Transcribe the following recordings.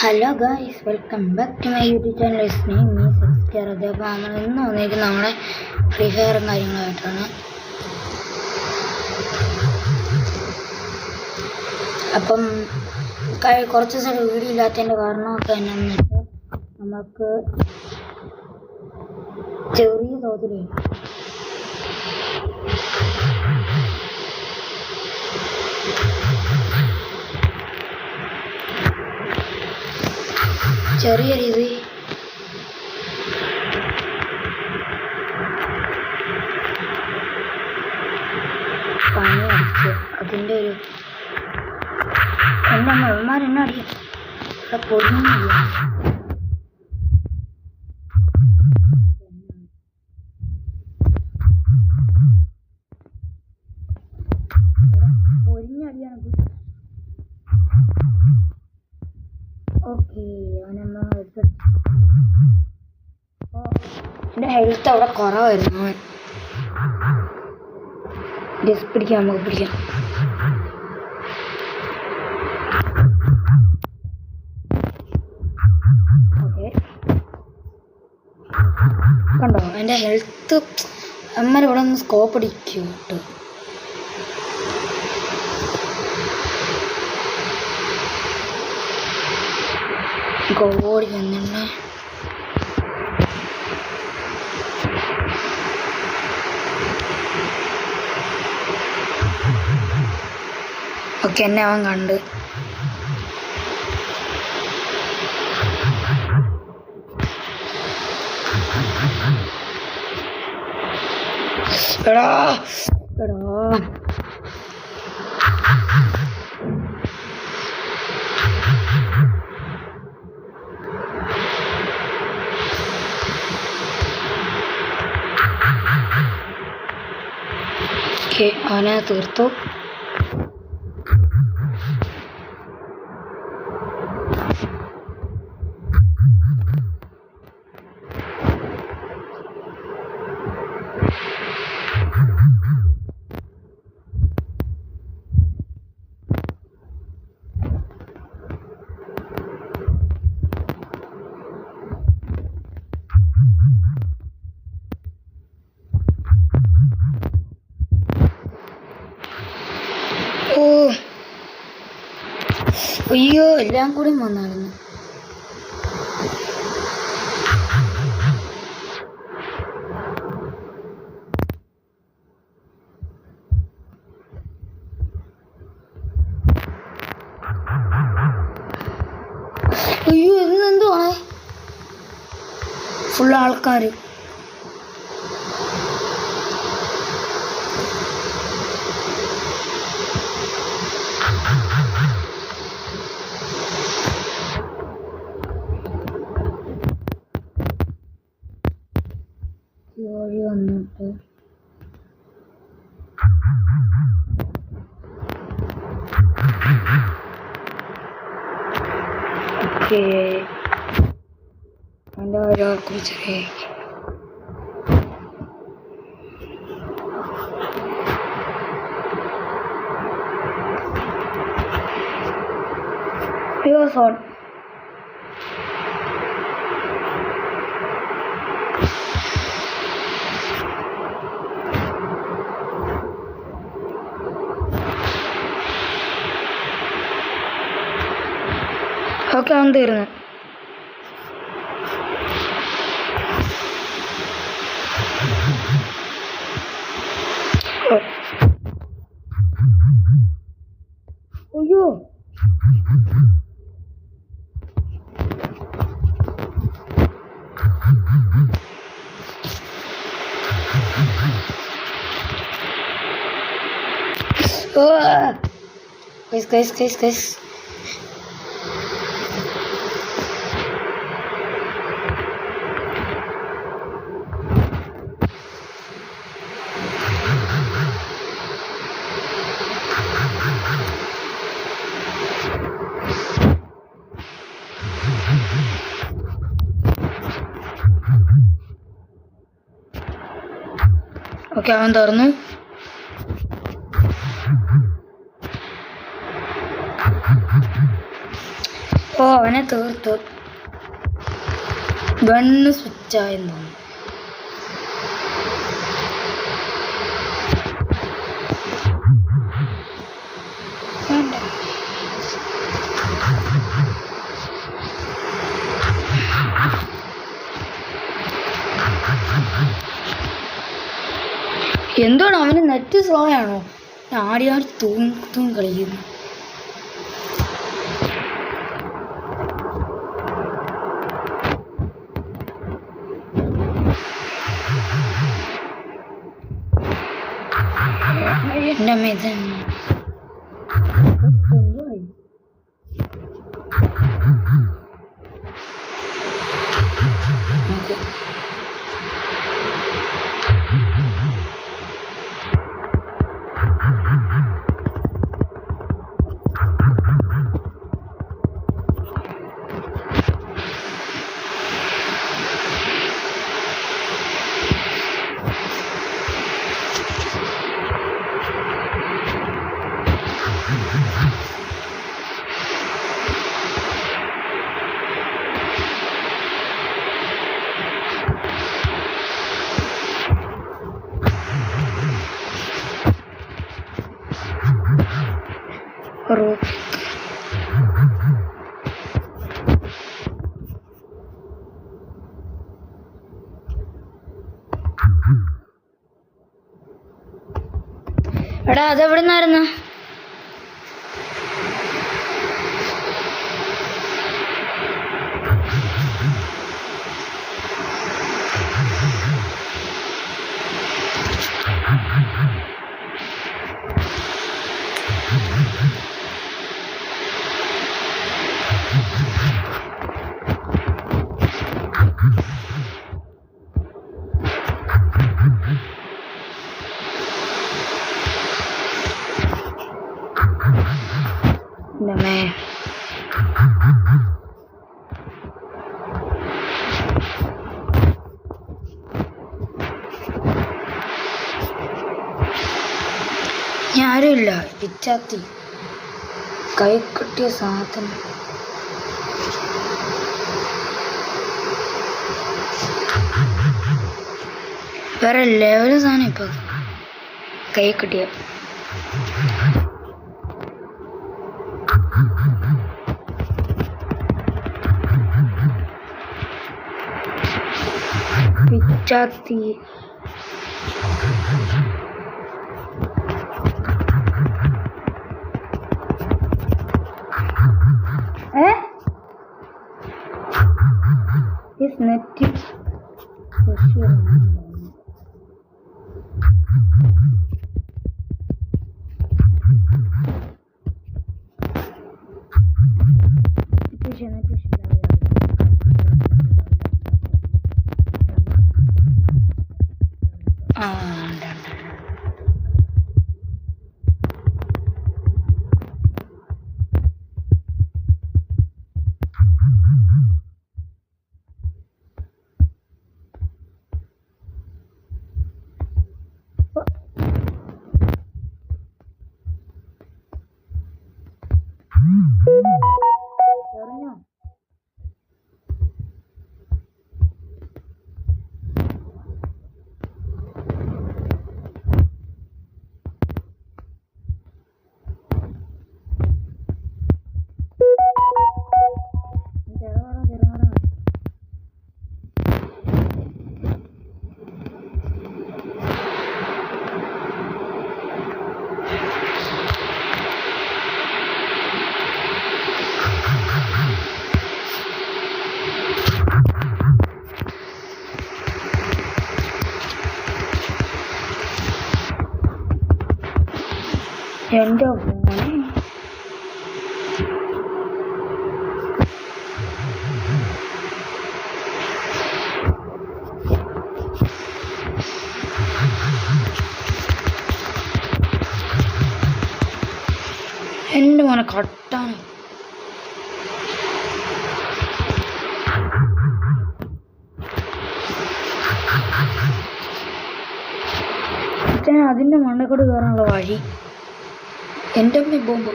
Hello guys, welcome back to my YouTube channel. Name me subscribe. അപ്പോൾ നമ്മൾ ഇന്ന് വന്നിരിക്കുന്നത് നമ്മുടെ ഫ്രീ ഫയറും കാര്യങ്ങളായിട്ടാണ്. അപ്പം കുറച്ച് ദിവസം വീഡിയോ ഇല്ലാത്തതിൻ്റെ കാരണമൊക്കെ എന്നാന്ന് വെച്ചാൽ നമുക്ക് ചെറിയ തോതിൽ ചെറിയ രീതി പണി അടിച്ചു. അതിൻ്റെ ഒരു എൻ്റെ അമ്മമാരെന്നെ അടിക്കും. ഇവിടെ പൊടിഞ്ഞില്ല. പൊരിഞ്ഞടിയാണ്. ഓക്കെ, അവനമ്മ എൻ്റെ ഹെൽത്ത് അവിടെ കുറവായിരുന്നു. ജസ്റ്റ് പിടിക്കാം, നമുക്ക് പിടിക്കാം. ഓക്കെ, കണ്ടോ എൻ്റെ ഹെൽത്ത്. അമ്മ ഇവിടെ ഒന്ന് സ്കോപ്പ് അടിക്കും കേട്ടോ. ഗോടി വന്നെ. ഓക്കെ, എന്നെ അവൻ കണ്ട്. എടാ എടാ ഓക്കെ, അവനെ തീർത്തു. ഓ അയ്യോ, എല്ലാം കൂടി വന്നായിരുന്നു. അയ്യോ, ഇതെന്തുവാണ് ഫുൾ ആൾക്കാർ. വഴി വന്നിട്ട് ഓക്കെ, എൻ്റെ ഒരാൾക്കും ചെറിയ സോൺ. ഓക്കെ, അവൻ തീർന്നു. അയ്യോ, ഗൈസ് ഓക്കെ, അവൻ തുറന്നു. ഓ അവനെ തീർത്തു. ഗണ്ണ് സ്വിച്ചായെന്ന് തോന്നുന്നു. എന്താണ് അവന് നെറ്റ് സ്ലോ ആണോ? ആടി ആടി തൂങ്ങി കളിക്കുന്നു. എൻ്റെ അമ്മ ഇതന്നെ എടാ അതെവിടെ നിന്നായിരുന്നു? ഞാരുമില്ല പിച്ചാത്തി കൈ കിട്ടിയ സാധനം. വേറെ ലെവല് സാധനം ഇപ്പൊ കൈ കിട്ടിയ. പിച്ചാത്തി His native എൻ്റെ മോനെ എൻ്റെ മോനെ കട്ടാണ്. അതിൻ്റെ മണ്ടക്കൂടെ കയറാനുള്ള വഴി. എൻ്റെ അമ്മ ബോംബ്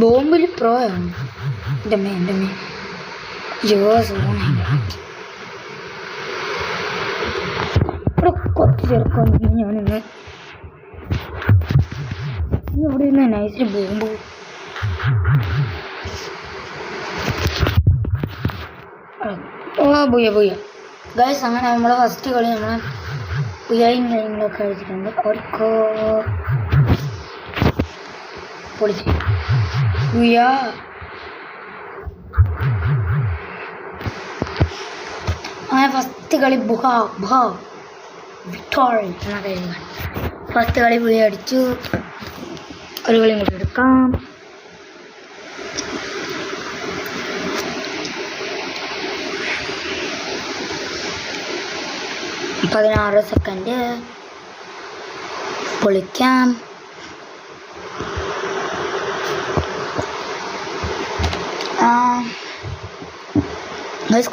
ബോംബിൽ പ്രോയാണ്. എൻ്റെ അമ്മ ഇവിടെ കുറച്ച് ചെറുപ്പം ഞാനിന്ന് ഇവിടെ നിന്ന് നൈസിൽ ബോംബ് ബുയ്യ ഗൈസ്. അങ്ങനെ നമ്മളെ ഫസ്റ്റ് കളി നമ്മളെ ബുയ്യായും കാര്യങ്ങളൊക്കെ കളിച്ചിട്ടുണ്ട്. അവർക്ക് പൊളിച്ച് ബുയ്യ. അങ്ങനെ ഫസ്റ്റ് കളി വിക്ടോറി എന്നൊക്കെ എഴുതുക. ഫസ്റ്റ് കളി ബുയ്യ അടിച്ചു. ഒരു കളിയും കൂടി എടുക്കാം. 16 സെക്കൻഡ് പൊളിക്കാം.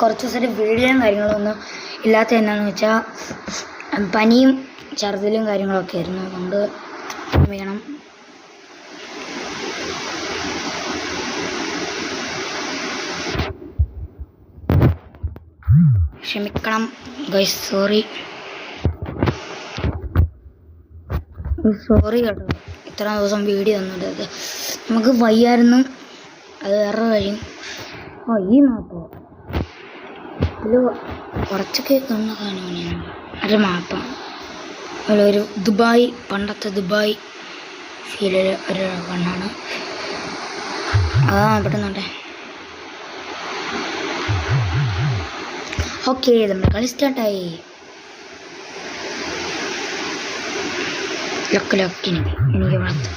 കുറച്ച് ദിവസമായിട്ട് വീഡിയോയും കാര്യങ്ങളൊന്നും ഇല്ലാത്ത എന്നാന്ന് വെച്ചാൽ പനിയും ഛർദിലും കാര്യങ്ങളൊക്കെ ആയിരുന്നു. അതുകൊണ്ട് വേണം. ക്ഷമിക്കണം ഗൈസ്, സോറി കേട്ടോ. ഇത്ര ദിവസം വീഡിയോ തന്നിട്ട് നമുക്ക് വയ്യായിരുന്നു. അത് വേറെ കാര്യം. ഈ മാപ്പോ ഇതിൽ കുറച്ചൊക്കെ കാണുന്ന കാണുകയാണ്. അത് മാപ്പാണ്. അതിലൊരു ദുബായ്, പണ്ടത്തെ ദുബായ് ഫീലിൽ ഒരു കണ്ണാണ്. പെട്ടെന്നുണ്ടേ. ഓക്കെ, നമ്മുടെ കളി സ്റ്റാർട്ടായി. ലക്കിന് എനിക്ക് വളർത്തും.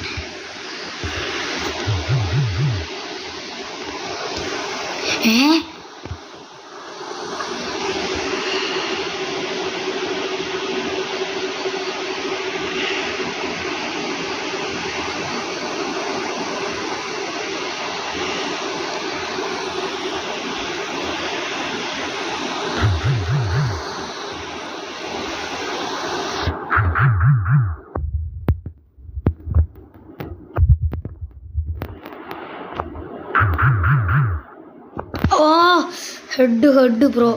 Head bro.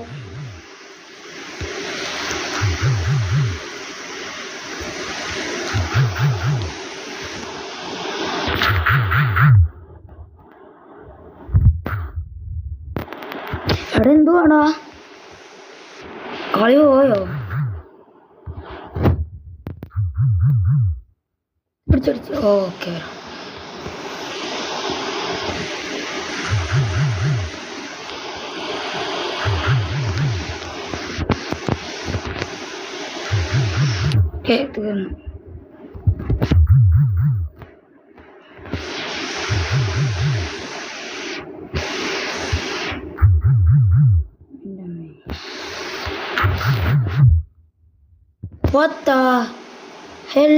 എവിടെ എന്തുവാടാ കളി പോയോ? പിടിച്ചടിച്ചു. ഓക്കെ, തീർന്നു. What the hell?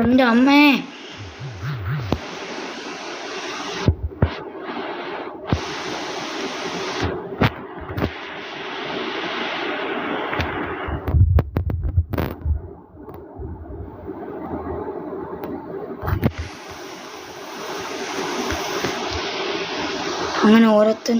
എൻ്റെ അമ്മേ, അങ്ങനെ ഓരോരുത്തൻ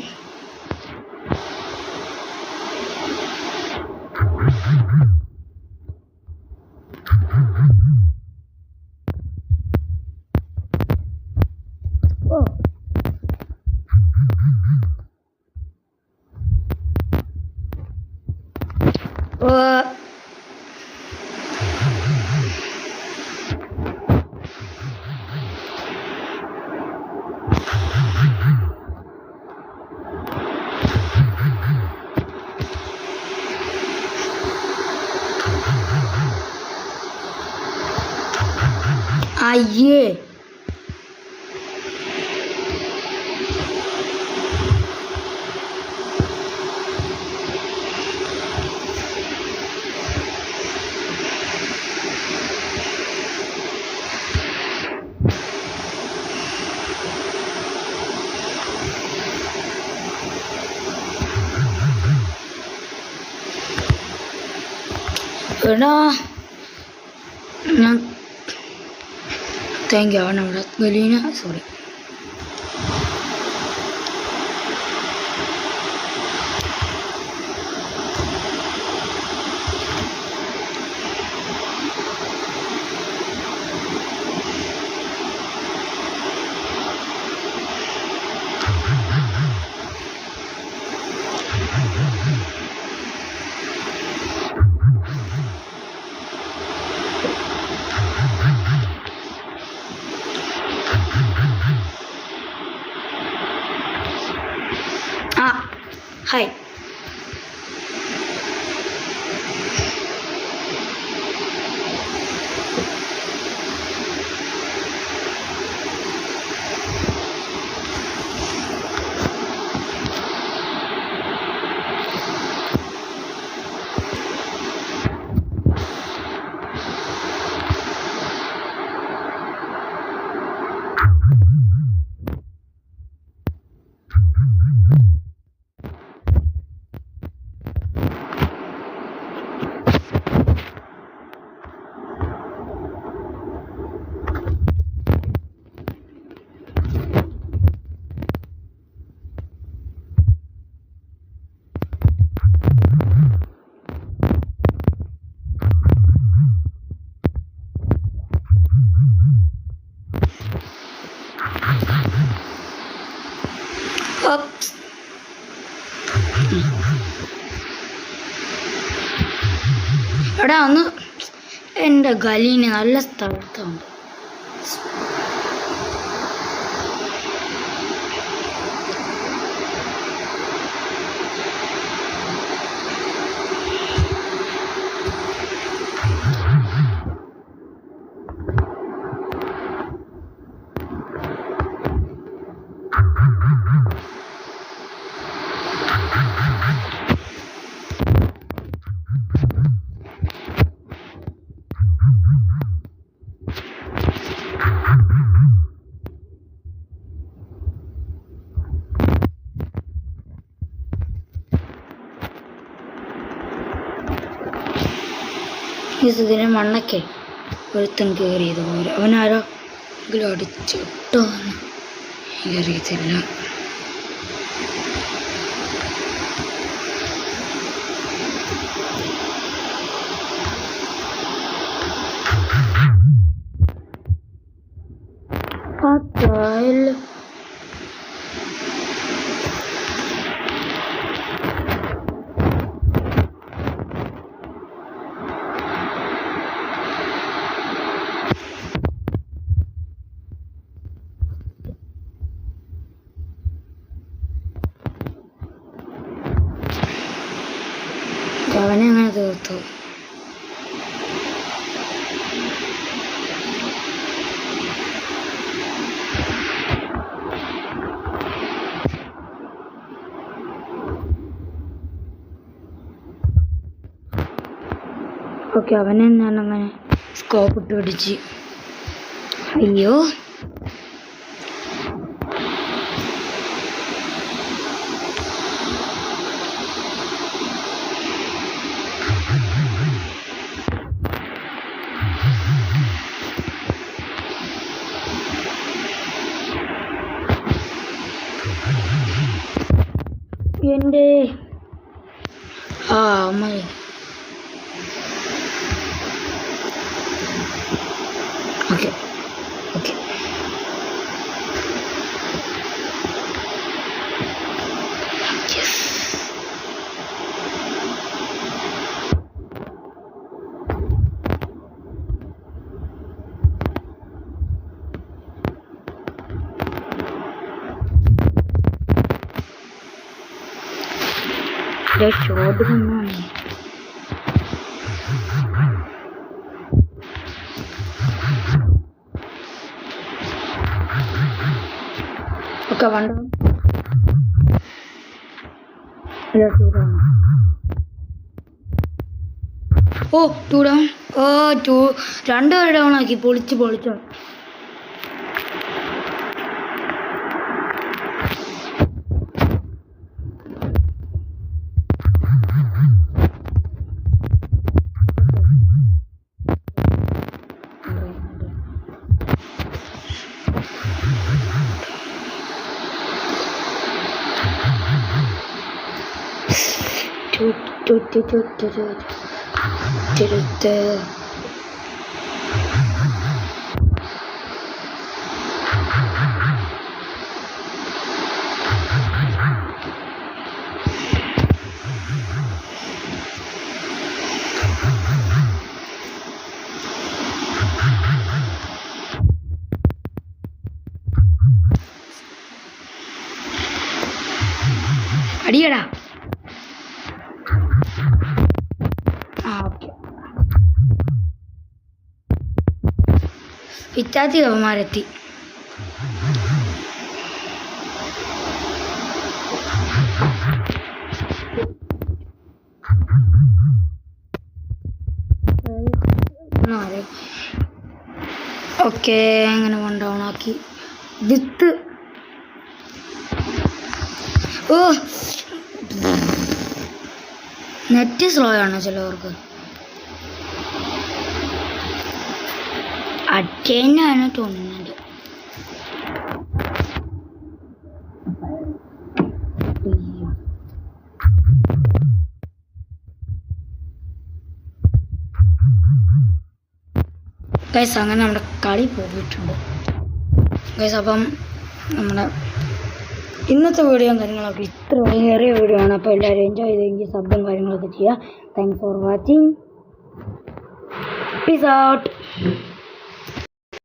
അയ്യേ എടാ ഞാൻ താങ്ക് യു ആണ് ഇവിടെ ഗലീന സോറി ഹായ് എടാ ഒന്ന് എൻ്റെ ഗലീന് നല്ല സ്ഥലത്തുണ്ട് ഇതിന് മണ്ണൊക്കെ ഒരുത്തൻ കയറിയത് പോലെ അവനാരോ എങ്കിലും അടിച്ചിട്ടോ കയറിയതില്ല അതായല്ലോ അവനെ അങ്ങനെ തീർത്തു ഓക്കെ അവനെ ഞാനങ്ങനെ സ്കോപ്പ് ഇട്ട് പിടിച്ച് അയ്യോ എൻ്റെ അമ്മ ഓക്കെ ഓക്കെ ഷോട്ട് തന്നാണ് ഒക്കെ വണ്ട ഓ 2 ഡൗൺ ഓ 2 പേര് ഡൗൺ ആക്കി പൊളിച്ചോ അടിയടാ. ഓക്കെ, പിറ്റാത്തി കവന്മാരെത്തി. ഓക്കെ, അങ്ങനെ കൊണ്ടോണാക്കി വിത്ത്. ഓ, നെറ്റ് സ്ലോ ആണ് ചിലവർക്ക്. അറ്റേനാണ് തോന്നുന്നത്. ഗൈസ്, അങ്ങനെ നമ്മുടെ കളി പോയിട്ടുണ്ട് ഗൈസ്. അപ്പം നമ്മുടെ ഇന്നത്തെ വീഡിയോയും കാര്യങ്ങളൊക്കെ ഇത്ര ചെറിയ വീഡിയോ ആണ്. അപ്പോൾ എല്ലാവരും എൻജോയ് ചെയ്തെങ്കിൽ സബ്ബും കാര്യങ്ങളൊക്കെ ചെയ്യുക. Thanks for watching. Peace out.